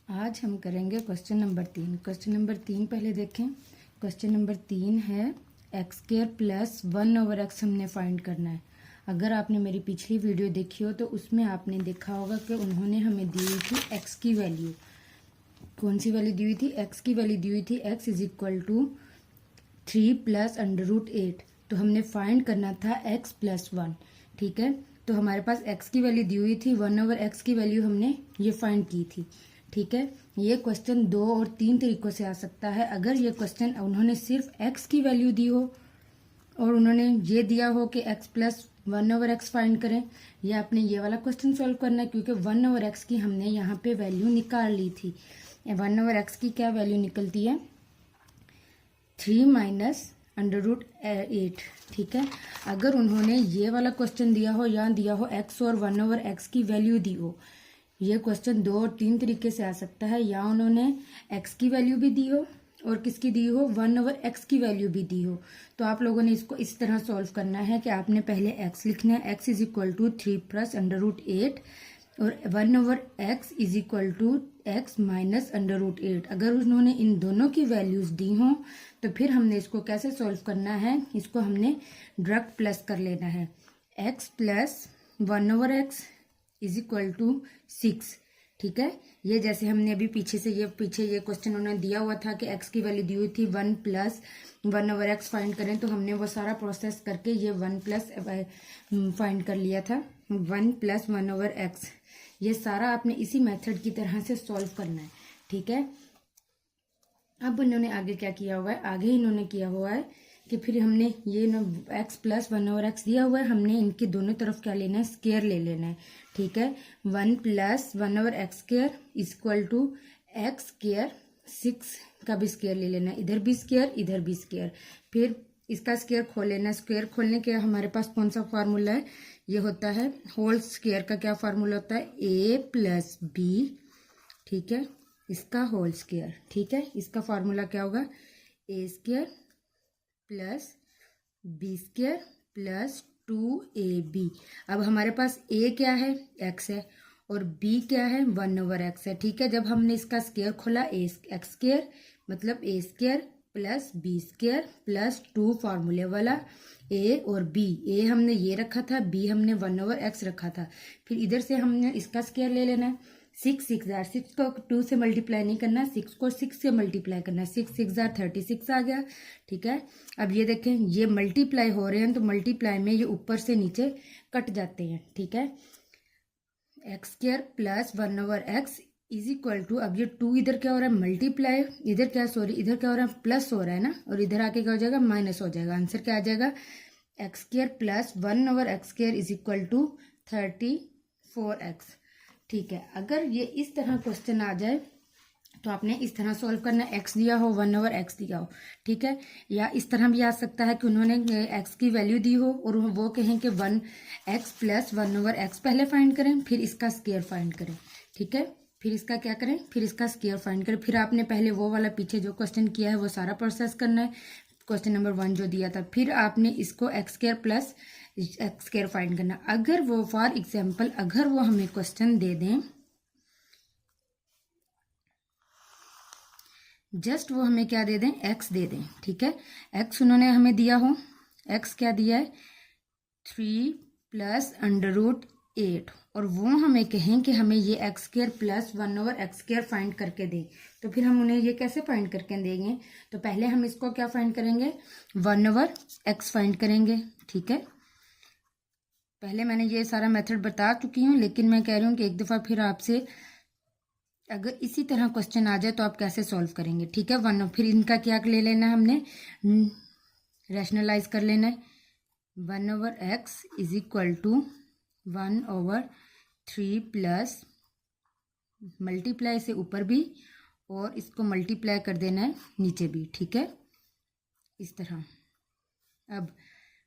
आज हम करेंगे क्वेश्चन नंबर 3। क्वेश्चन नंबर 3 पहले देखें। क्वेश्चन नंबर 3 है एक्स स्क्वायर प्लस 1/x हमने फाइंड करना है। अगर आपने मेरी पिछली वीडियो देखी हो तो उसमें आपने देखा होगा कि उन्होंने हमें दी हुई थी एक्स की वैल्यू। कौन सी वैल्यू दी हुई थी? एक्स की वैल्यू दी हुई थी x = 3 + √8। तो हमने फाइंड करना था x + 1। ठीक है, तो हमारे पास x की वैल्यू दी हुई थी, 1/x की वैल्यू हमने ये फाइंड की थी। ठीक है, ये क्वेश्चन 2 और 3 तरीकों से आ सकता है। अगर ये क्वेश्चन उन्होंने सिर्फ x की वैल्यू दी हो और उन्होंने ये दिया हो कि x + 1/x फाइंड करें, या आपने ये वाला क्वेश्चन सॉल्व करना है, क्योंकि 1/x की हमने यहाँ पे वैल्यू निकाल ली थी। 1/x की क्या वैल्यू निकलती है? 3 - √8। ठीक है, अगर उन्होंने ये वाला क्वेश्चन दिया हो या दिया हो x और 1/x की वैल्यू दी हो, ये क्वेश्चन 2 और 3 तरीके से आ सकता है। या उन्होंने x की वैल्यू भी दी हो और किसकी दी हो? 1/x की वैल्यू भी दी हो। तो आप लोगों ने इसको इस तरह सॉल्व करना है कि आपने पहले x लिखना है, x = 3 + √8 और 1/x = x - √8। अगर उन्होंने इन दोनों की वैल्यूज दी हों तो फिर हमने इसको कैसे सॉल्व करना है? इसको हमने डायरेक्ट प्लस कर लेना है। x + 1/x = 6। ठीक है, ये जैसे हमने अभी पीछे ये क्वेश्चन उन्होंने दिया हुआ था कि x की वैल्यू दी हुई थी 1 + 1/x फाइंड करें, तो हमने वो सारा प्रोसेस करके ये 1+ फाइंड कर लिया था। 1 + 1/x, ये सारा आपने इसी मेथड की तरह से सॉल्व करना है। ठीक है, अब इन्होंने आगे क्या किया हुआ है? आगे इन्होंने किया हुआ है कि फिर हमने ये x + 1/x दिया हुआ है, हमने इनके दोनों तरफ क्या लेना है? स्क्वायर ले लेना है। ठीक है, 1 + 1/x² = x²। 6 का भी स्क्वायर ले लेना है, इधर भी स्क्वायर इधर भी स्क्वायर। फिर इसका स्क्वायर खोल लेना है। स्क्वायर खोलने के हमारे पास कौन सा फार्मूला है? ये होता है होल स्क्वायर का क्या फार्मूला होता है? a + b। ठीक है, इसका होल स्क्वायर। ठीक है, इसका फार्मूला क्या होगा? a² + b² + 2ab। अब हमारे पास a क्या है? x है, और b क्या है? 1/x है। ठीक है, जब हमने इसका स्क्वायर खोला, x² मतलब a² + b² + 2 फार्मूले वाला a और b। a हमने ये रखा था, b हमने 1/x रखा था। फिर इधर से हमने इसका स्क्वायर ले लेना है। 6 को 2 से मल्टीप्लाई नहीं करना, 6 को 6 से मल्टीप्लाई करना। 6 × 36 आ गया। ठीक है, अब ये देखें, ये मल्टीप्लाई हो रहे हैं तो मल्टीप्लाई में ये ऊपर से नीचे कट जाते हैं। ठीक है, x² + 1/x = अब ये 2 इधर क्या हो रहा है? मल्टीप्लाई, इधर क्या इधर क्या हो रहा है? प्लस हो रहा है ना, और इधर आके क्या हो जाएगा? माइनस हो जाएगा। आंसर क्या आ जाएगा? x² + 1/x² = 34x। ठीक है, अगर ये इस तरह क्वेश्चन आ जाए तो आपने इस तरह सॉल्व करना है। x दिया हो, 1/x दिया हो। ठीक है, या इस तरह भी आ सकता है कि उन्होंने x की वैल्यू दी हो और वो कहें कि 1x + 1/x पहले फाइंड करें, फिर इसका स्क्वायर फाइंड करें। ठीक है, फिर इसका क्या करें? फिर इसका स्क्वायर फाइंड करें। फिर आपने पहले वो वाला पीछे जो क्वेश्चन किया है वो सारा प्रोसेस करना है, क्वेश्चन नंबर 1 जो दिया था। फिर आपने इसको x² + x² फाइंड करना। अगर वो फॉर एग्जाम्पल अगर वो हमें क्वेश्चन दे दें, जस्ट वो हमें क्या दे दें? x दे दें। ठीक है, x उन्होंने हमें दिया हो, x क्या दिया है? 3 + √8, और वो हमें कहें कि हमें ये x² + 1/x² फाइंड करके दें, तो फिर हम उन्हें ये कैसे फाइंड करके देंगे? तो पहले हम इसको क्या फाइंड करेंगे? 1/x फाइंड करेंगे। ठीक है, पहले मैंने ये सारा मेथड बता चुकी हूँ, लेकिन मैं कह रही हूँ कि एक दफ़ा फिर आपसे अगर इसी तरह क्वेश्चन आ जाए तो आप कैसे सॉल्व करेंगे। ठीक है, फिर इनका क्या ले लेना है? हमने रैशनलाइज कर लेना है। 1/x = 1/3 प्लस मल्टीप्लाई से ऊपर भी और इसको मल्टीप्लाई कर देना है नीचे भी। ठीक है, इस तरह। अब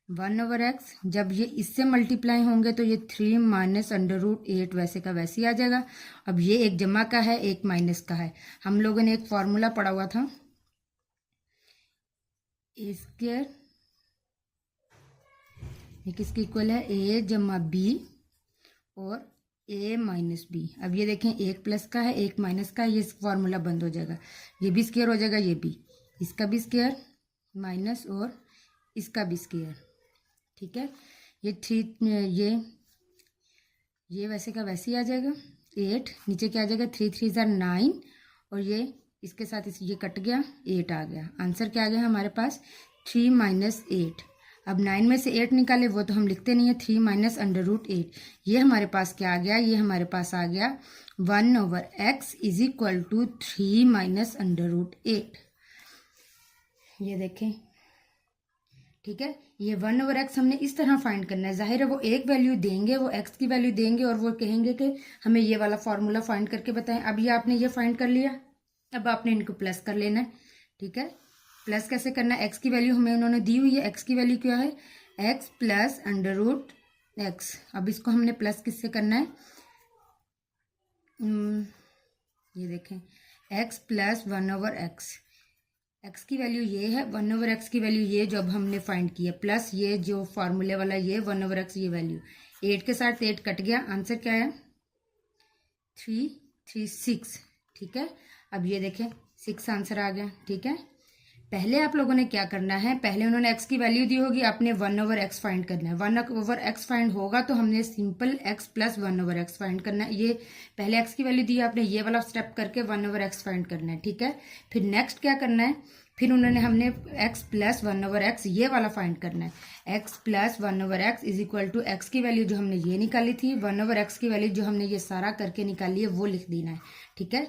1/x जब ये इससे मल्टीप्लाई होंगे तो ये 3 - √8 वैसे का वैसे ही आ जाएगा। अब ये एक जमा का है, एक माइनस का है। हम लोगों ने एक फॉर्मूला पढ़ा हुआ था, a², ये किसके इक्वल है? a + b, और a माइनस बी। अब ये देखें एक प्लस का है एक माइनस का है, ये फॉर्मूला बंद हो जाएगा, ये भी स्क्वायर हो जाएगा, ये भी, इसका भी स्क्वायर माइनस और इसका भी स्क्वायर, ठीक है। ये ये वैसे का वैसे ही आ जाएगा 8, नीचे क्या आ जाएगा 3 3 ज़ा 9 और ये इसके साथ ये कट गया 8 आ गया। आंसर क्या आ गया हमारे पास 3 माइनस 8। अब 9 में से 8 निकाले वो तो हम लिखते नहीं है, 3 माइनस √8। ये हमारे पास क्या आ गया, ये हमारे पास आ गया 1/x is equal to 3 minus √8। ये देखें, ठीक है। ये 1/x हमने इस तरह फाइंड करना है। जाहिर है वो एक वैल्यू देंगे, वो x की वैल्यू देंगे और वो कहेंगे कि हमें ये वाला फॉर्मूला फाइंड करके बताएं। अब ये आपने ये फाइंड कर लिया, अब आपने इनको प्लस कर लेना है, ठीक है। प्लस कैसे करना है, x की वैल्यू हमें उन्होंने दी हुई है, x की वैल्यू क्या है x प्लस √x। अब इसको हमने प्लस किससे करना है, ये देखें x प्लस 1/x। x की वैल्यू ये है, 1/x की वैल्यू ये जो अब हमने फाइंड किया, प्लस ये जो फार्मूले वाला ये 1/x ये वैल्यू, 8 के साथ 8 कट गया, आंसर क्या है 336, ठीक है। अब ये देखें 6 आंसर आ गया, ठीक है। पहले आप लोगों ने क्या करना है, पहले उन्होंने x की वैल्यू दी होगी, आपने 1/x फाइंड करना है। 1/x फाइंड होगा तो हमने simple x plus 1/x find करना है। ये पहले x की वैल्यू दी है, आपने ये वाला स्टेप करके 1/x फाइंड करना है, ठीक है। फिर नेक्स्ट क्या करना है, फिर हमने x प्लस 1/x ये वाला फाइंड करना है। x plus 1/x is equal to x की वैल्यू जो हमने ये निकाली थी, 1/x की वैल्यू जो हमने ये सारा करके निकाली है वो लिख देना है, ठीक है।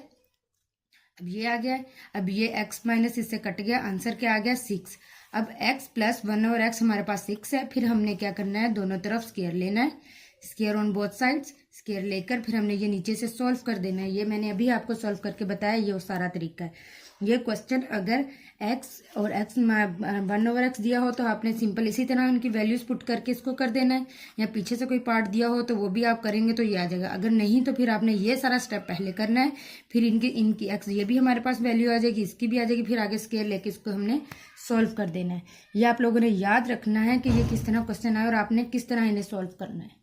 अब ये आ गया, अब ये x माइनस इससे कट गया, आंसर क्या आ गया 6। अब x प्लस 1/x हमारे पास 6 है, फिर हमने क्या करना है दोनों तरफ स्क्वायर लेना है, square on both sides, square लेकर फिर हमने ये नीचे से सॉल्व कर देना है। ये मैंने अभी आपको सॉल्व करके बताया, ये वो सारा तरीका है। ये क्वेश्चन अगर x और x 1/x दिया हो तो आपने सिंपल इसी तरह उनकी वैल्यूज पुट करके इसको कर देना है, या पीछे से कोई पार्ट दिया हो तो वो भी आप करेंगे तो ये आ जाएगा। अगर नहीं तो फिर आपने ये सारा स्टेप पहले करना है, फिर इनकी x ये भी हमारे पास वैल्यू आ जाएगी, इसकी भी आ जाएगी, फिर आगे स्केयर लेके इसको हमने सॉल्व कर देना है। ये आप लोगों ने याद रखना है कि ये किस तरह क्वेश्चन आए और आपने किस तरह इन्हें सॉल्व करना है।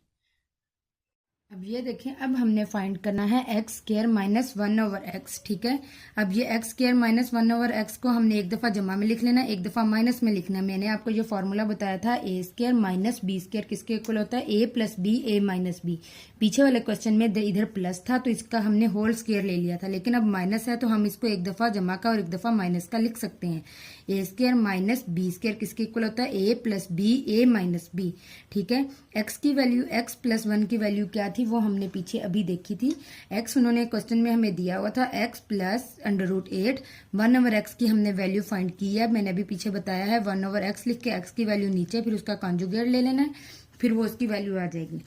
अब ये देखें, अब हमने फाइंड करना है x स्क्वायर माइनस 1/x, ठीक है। अब ये x स्क्वायर माइनस 1/x को हमने एक दफ़ा जमा में लिख लेना है, एक दफ़ा माइनस में लिखना है। मैंने आपको ये फॉर्मूला बताया था a square minus b square किसके इक्वल होता है, a plus b a minus b। पीछे वाले क्वेश्चन में इधर प्लस था तो इसका हमने होल स्क्वायर ले लिया था, लेकिन अब माइनस है तो हम इसको एक दफ़ा जमा का और एक दफ़ा माइनस का लिख सकते हैं। a square minus b square किसके इक्वल होता है, a plus b a minus b, ठीक है। x की वैल्यू x प्लस 1 की वैल्यू क्या थी वो हमने पीछे अभी देखी थी। x उन्होंने क्वेश्चन में हमें दिया हुआ था x प्लस √8, 1/x की हमने वैल्यू फाइंड की है, मैंने अभी पीछे बताया है। 1/x लिख के x की वैल्यू नीचे, फिर उसका कॉन्जुगेट ले लेना है, फिर वो उसकी वैल्यू आ जाएगी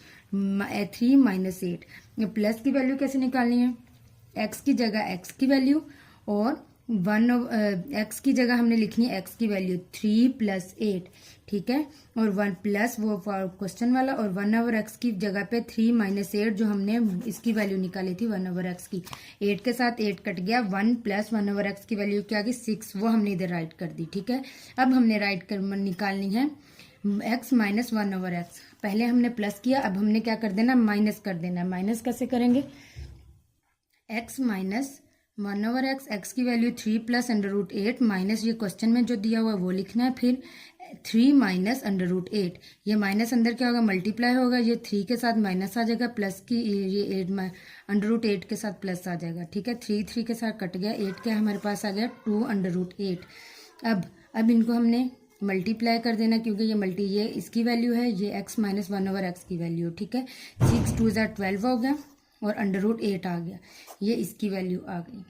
3 माइनस 8। प्लस की वैल्यू कैसे निकालनी है, x की जगह x की वैल्यू और x की जगह हमने लिखनी है x की वैल्यू 3 प्लस 8, ठीक है। और 1 प्लस वो क्वेश्चन वाला, और 1/x की जगह पे 3 माइनस 8 जो हमने इसकी वैल्यू निकाली थी 1/x की, 8 के साथ 8 कट गया, 1 प्लस 1/x की वैल्यू क्या आ गई 6, वो हमने इधर राइट कर दी, ठीक है। अब हमने राइट कर निकालनी है x माइनस 1/x। पहले हमने प्लस किया, अब हमने क्या कर देना माइनस कर देना। माइनस कैसे करेंगे, x माइनस 1/x, x की वैल्यू 3 प्लस √8 माइनस ये क्वेश्चन में जो दिया हुआ वो लिखना है, फिर 3 माइनस √8, ये माइनस अंदर क्या होगा मल्टीप्लाई होगा, ये 3 के साथ माइनस आ जाएगा, प्लस की ये √8 के साथ प्लस आ जाएगा, ठीक है। 3 के साथ कट गया, 8 क्या हमारे पास आ गया 2/8। अब इनको हमने मल्टीप्लाई कर देना, क्योंकि ये इसकी वैल्यू है, ये x माइनस 1/x की वैल्यू, ठीक है। 6 2 = 12 हो गया और √8 आ गया, ये इसकी वैल्यू आ गई।